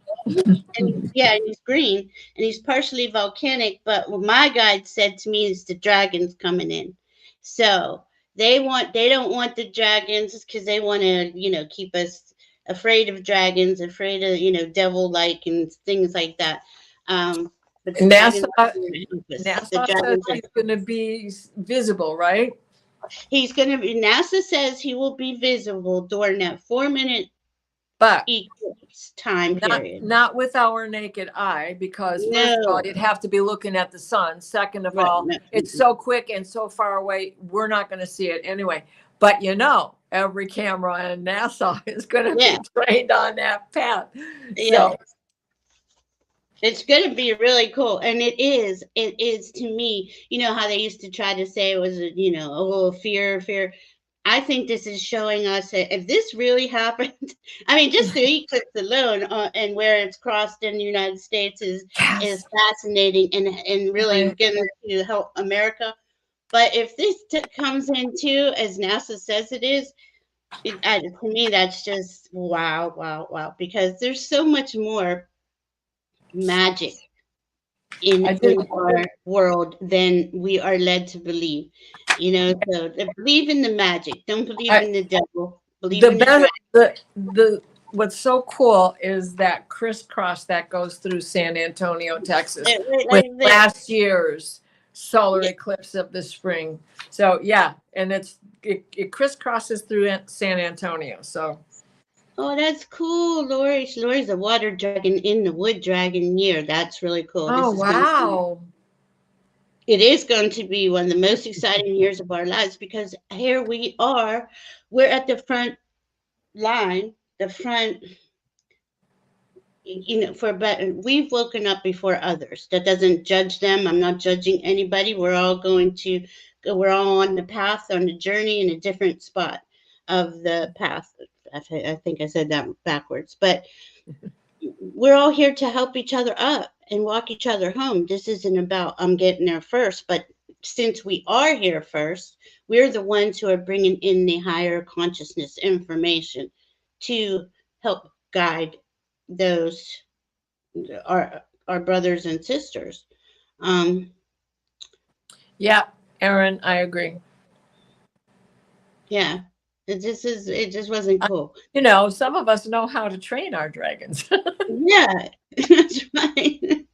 And yeah, he's green and he's partially volcanic. But what my guide said to me is the dragons coming in. So they don't want the dragons because they want to, keep us afraid of dragons, afraid of, devil-like and things like that. But the NASA, the says he's going to be visible, right? He's going to be. NASA says he will be visible during that 4-minute eclipse time period. Not with our naked eye, because first of all, you'd have to be looking at the sun. Second of all, it's so quick and so far away, we're not going to see it anyway. But every camera in NASA is going to be trained on that path. So it's going to be really cool. And it is to me, how they used to try to say it was, a little fear. I think this is showing us that if this really happened, I mean, just the eclipse alone and where it's crossed in the United States is fascinating and really going to help America. But if this comes in too, as NASA says it is, to me, that's just wow. Because there's so much more magic in our world than we are led to believe. So believe in the magic. Don't believe in the devil. Believe in the what's so cool is that crisscross that goes through San Antonio, Texas, with last year's solar eclipse of the spring. So and it crisscrosses through San Antonio. So oh, that's cool, Lori. Lori's a water dragon in the wood dragon year. That's really cool. Oh, wow. It is going to be one of the most exciting years of our lives because here we are. We're at the front line, we've woken up before others. That doesn't judge them. I'm not judging anybody. We're all on the path, on the journey in a different spot of the path. I think I said that backwards, but we're all here to help each other up and walk each other home. This isn't about I'm getting there first, but since we are here first, we're the ones who are bringing in the higher consciousness information to help guide those our brothers and sisters. Erin, I agree. Yeah. It just wasn't cool. Some of us know how to train our dragons. Yeah, that's right.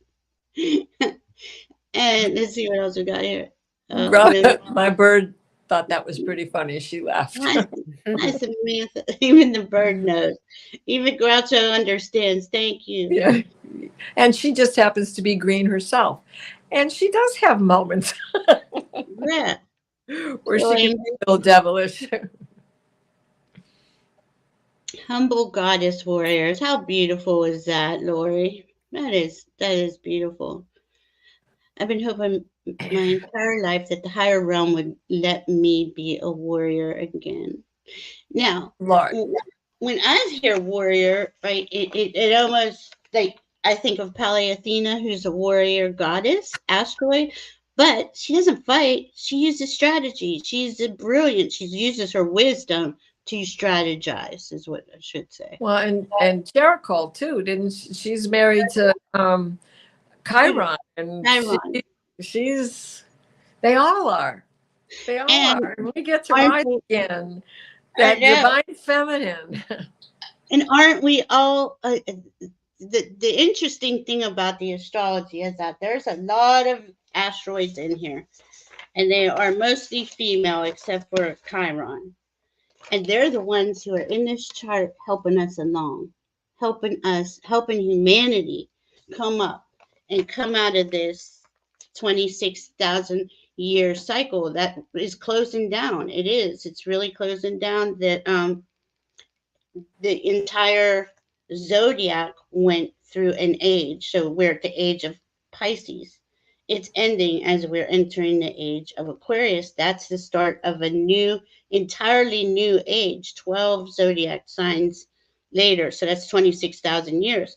And let's see what else we got here. My bird thought that was pretty funny. She laughed. Hi, Samantha. Even the bird knows. Even Groucho understands. Thank you. Yeah. And she just happens to be green herself. And she does have moments. Yeah. Where she can be a little devilish. Humble goddess warriors. How beautiful is that, Lori? That is beautiful. I've been hoping my entire life that the higher realm would let me be a warrior again. Now, Lord. When I hear warrior, right, it almost like I think of Pali Athena, who's a warrior goddess, asteroid, but she doesn't fight. She uses strategy. She's brilliant. She uses her wisdom to strategize, is what I should say. Well, and Jericho too, didn't she? She's married to Chiron, and she's. They all are. They all are. We get to rise again. That divine feminine. And aren't we all? The interesting thing about the astrology is that there's a lot of asteroids in here, and they are mostly female, except for Chiron. And they're the ones who are in this chart helping us along, helping humanity come up and come out of this 26,000 year cycle that is closing down. It's really closing down. That the entire zodiac went through an age. So we're at the age of Pisces. It's ending as we're entering the age of Aquarius. That's the start of a entirely new age, 12 zodiac signs later. So that's 26,000 years.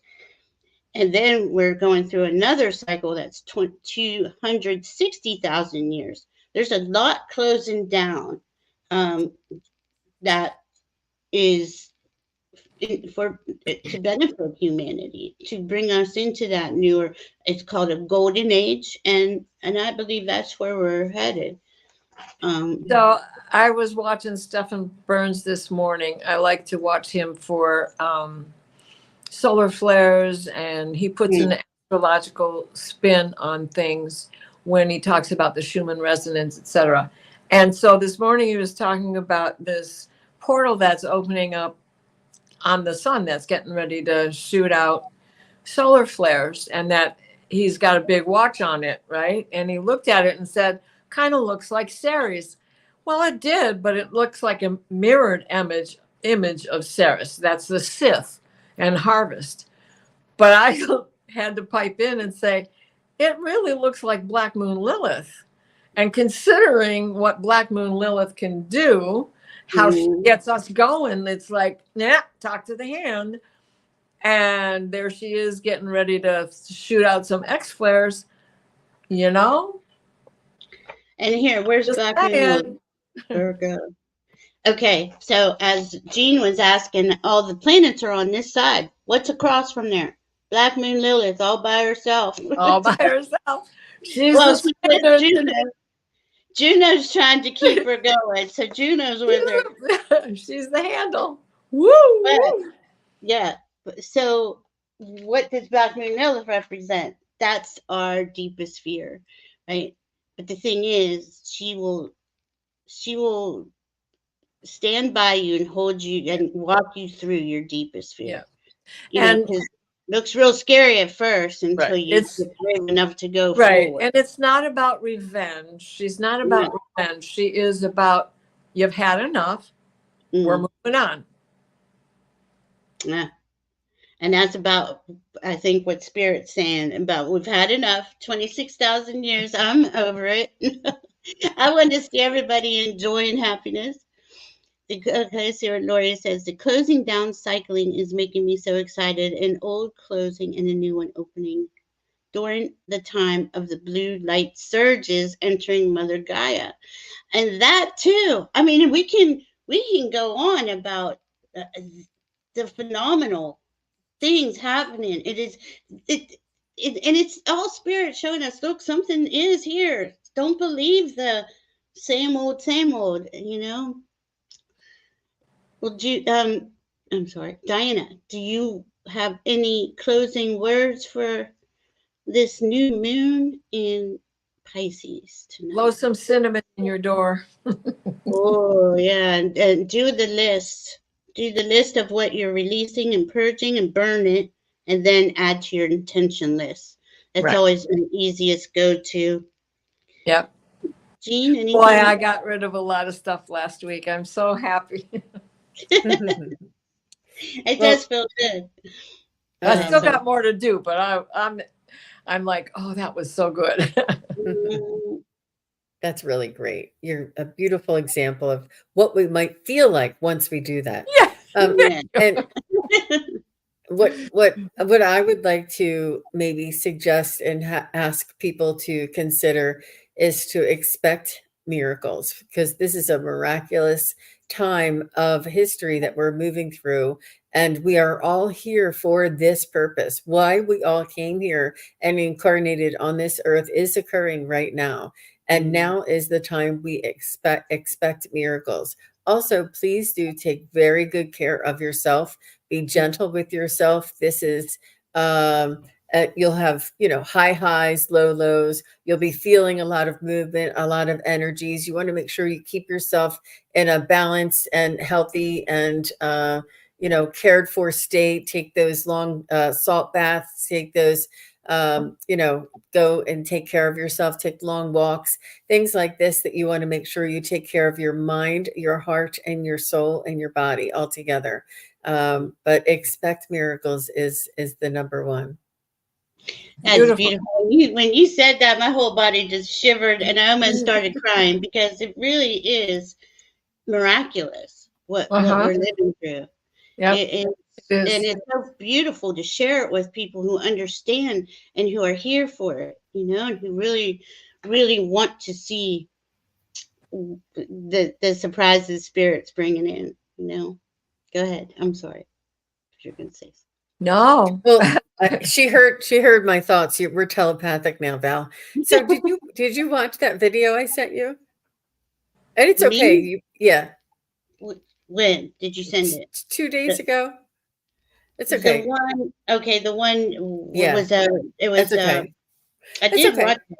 And then we're going through another cycle that's 260,000 years. There's a lot closing down that is to benefit humanity, to bring us into that newer, it's called a golden age, and I believe that's where we're headed. So I was watching Stephen Burns this morning. I like to watch him for solar flares, and he puts an astrological spin on things when he talks about the Schumann resonance, etc. And so this morning he was talking about this portal that's opening up on the sun that's getting ready to shoot out solar flares, and that he's got a big watch on it, right? And he looked at it and said, kind of looks like Ceres. Well, it did, but it looks like a mirrored image of Ceres. That's the Sith and Harvest. But I had to pipe in and say, it really looks like Black Moon Lilith. And considering what Black Moon Lilith can do, how she gets us going, it's like, nah, talk to the hand. And there she is getting ready to shoot out some X flares, you know? And here, where's Black Moon? Virgo. Okay, so as Jean was asking, all the planets are on this side. What's across from there? Black Moon Lilith, all by herself. All by herself. She's Juno's trying to keep her going, so Juno's with her. She's the handle. Woo! But, yeah. So what does Black Moon Lilith represent? That's our deepest fear, right? But the thing is, she will stand by you and hold you and walk you through your deepest fear. Yeah. And it looks real scary at first until you get brave enough to go forward. And it's not about revenge. She's not about revenge. She is about, you've had enough. We're moving on. Yeah. And that's about, I think, what Spirit's saying about we've had enough. 26,000 years. I'm over it. I want to see everybody enjoying happiness. Okay, so Lori says, the closing down cycling is making me so excited. An old closing and a new one opening. During the time of the blue light surges entering Mother Gaia. And that too. I mean, we can go on about the phenomenal things happening. And it's all Spirit showing us, look, something is here. Don't believe the same old, you know. Well, I'm sorry, Diana, do you have any closing words for this new moon in Pisces tonight? Blow some cinnamon in your door. Oh, yeah, and do the list. Do the list of what you're releasing and purging and burn it, and then add to your intention list. That's always the easiest go-to. Yep. Jean, anything? Boy, I got rid of a lot of stuff last week. I'm so happy. It does feel good. I still got more to do, but I'm like, oh, that was so good. That's really great. You're a beautiful example of what we might feel like once we do that. Yeah. And what I would like to maybe suggest and ask people to consider is to expect miracles, because this is a miraculous time of history that we're moving through, and we are all here for this purpose. Why we all came here and incarnated on this earth is occurring right now, and now is the time we expect miracles. Also, please do take very good care of yourself. Be gentle with yourself. This is you'll have, high highs, low lows. You'll be feeling a lot of movement, a lot of energies. You want to make sure you keep yourself in a balanced and healthy and, cared for state. Take those long salt baths, take those, go and take care of yourself, take long walks, things like this, that you want to make sure you take care of your mind, your heart, and your soul and your body all together. But expect miracles is the number one. That's beautiful. When you said that, my whole body just shivered and I almost started crying, because it really is miraculous what we're living through. Yep. And it's so beautiful to share it with people who understand and who are here for it, and who really, really want to see the surprises spirits bringing in. Go ahead. I'm sorry. You're going to say something. No. Well, she heard my thoughts. We're telepathic now, Val. So did you watch that video I sent you? And it's okay. Yeah. When did you send it? 2 days ago. It's The okay. one. Yeah. Was it was That's okay. I did watch it,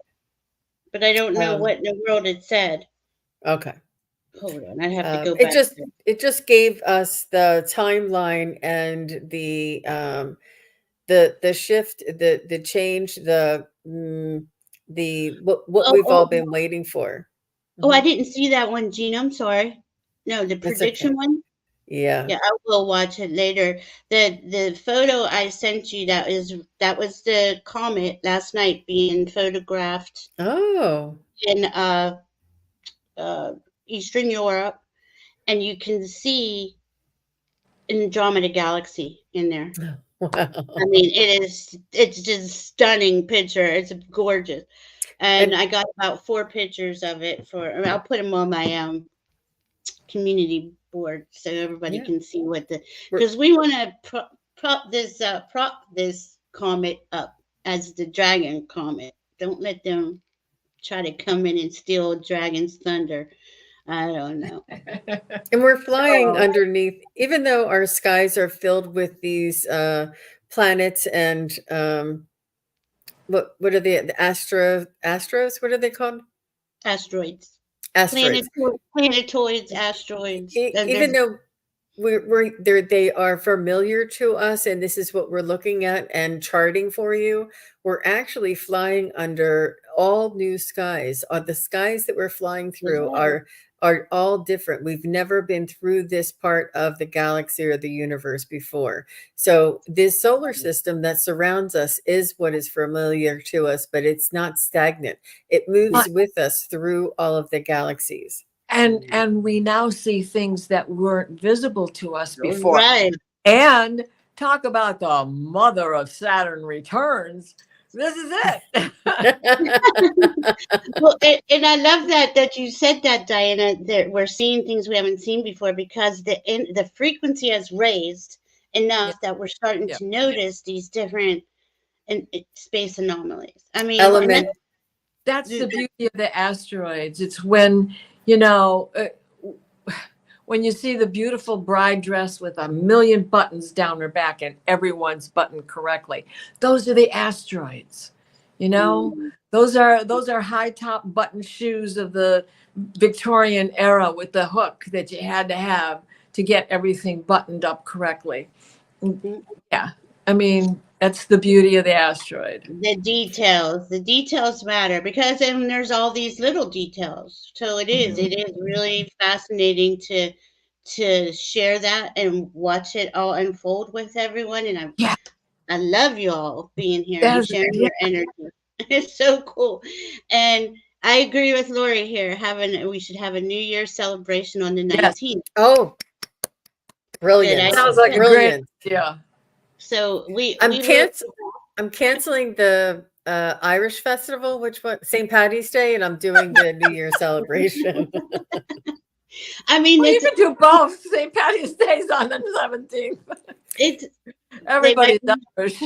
but I don't know what in the world it said. Okay. Hold on, I'd have to go back. It just gave us the timeline and the shift, the change, what we've all been waiting for. Oh, I didn't see that one, Jean. I'm sorry. No, the prediction one. Yeah. Yeah, I will watch it later. The photo I sent you, that was the comet last night being photographed. Oh. In Eastern Europe, and you can see Andromeda Galaxy in there. Wow. I mean, it's just stunning picture. It's gorgeous. And I got about 4 pictures of it I'll put them on my community board so everybody can see because we want to prop this comet up as the dragon comet. Don't let them try to come in and steal dragon's thunder. I don't know. And we're flying underneath, even though our skies are filled with these planets and what are the astros? What are they called? Asteroids. Asteroids. Planetoids, asteroids. Even though they are familiar to us, and this is what we're looking at and charting for you. We're actually flying under all new skies. The skies that we're flying through are all different. We've never been through this part of the galaxy or the universe before. So this solar system that surrounds us is what is familiar to us, but it's not stagnant. It moves with us through all of the galaxies. And we now see things that weren't visible to us before. Right. And talk about the mother of Saturn returns. This is it. Well, and I love that you said that, Diana, that we're seeing things we haven't seen before because the frequency has raised enough that we're starting to notice these different space anomalies. I mean, that's the beauty of the asteroids. It's when, when you see the beautiful bride dress with 1,000,000 buttons down her back and everyone's buttoned correctly. Those are the asteroids. Those are high top button shoes of the Victorian era with the hook that you had to have to get everything buttoned up correctly. Yeah. I mean, that's the beauty of the asteroid. The details matter because then there's all these little details. So it is really fascinating to share that and watch it all unfold with everyone. And I love you all being here and sharing your energy. It's so cool. And I agree with Lori here. We should have a New Year celebration on the 19th. Oh, brilliant! Sounds like brilliant. So I'm canceling the Irish festival, which was St. Patty's Day, and I'm doing the New Year celebration. I mean, you can do both. St. Patty's Day's on the 17th. Everybody's Irish.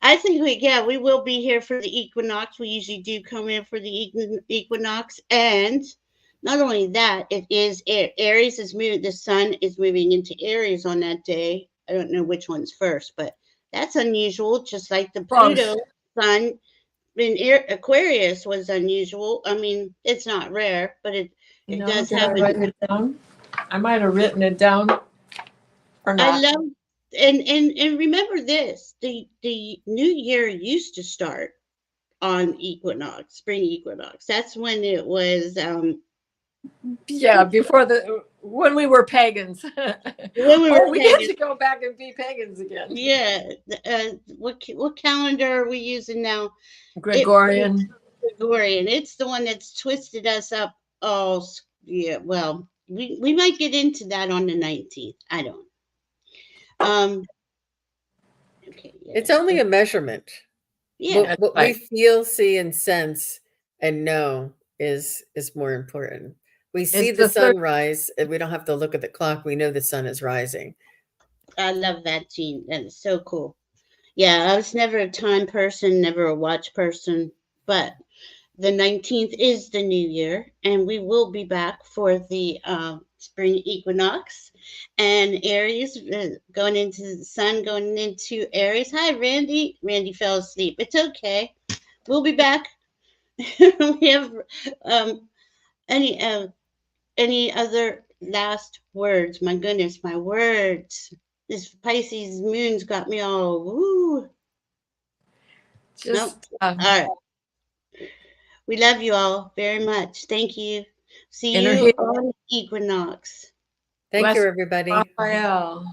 I think we will be here for the equinox. We usually do come in for the equinox, and not only that, it is Aries is moving. The sun is moving into Aries on that day. I don't know which one's first, but that's unusual. Just like the Pluto sun in Aquarius was unusual. I mean, it's not rare, but it does happen. Write it down? I might have written it down. Or not. I love and remember this: the new year used to start on equinox, spring equinox. That's when it was. Before when we were pagans. We get to go back and be pagans again. Yeah. What calendar are we using now? Gregorian. It's the one that's twisted us up. Oh, yeah. Well, we might get into that on the 19th. I don't. Okay, It's only a measurement. yeah. What we feel, see, and sense and know is more important. We see It's the the third. sunrise, and we don't have to look at the clock. We know the sun is rising. I love that, Jean. That is so cool. Yeah, I was never a time person, never a watch person, but the 19th is the new year, and we will be back for the spring equinox and Aries going into the sun, going into Aries. Hi, Randy. Randy fell asleep. It's okay. We'll be back. We have um, any uh, any other last words? My goodness, my words. This Pisces moon's got me all woo. Nope. Just All right. We love you all very much. Thank you. See inner you healing. on Equinox. Thank you, everybody. Raphael.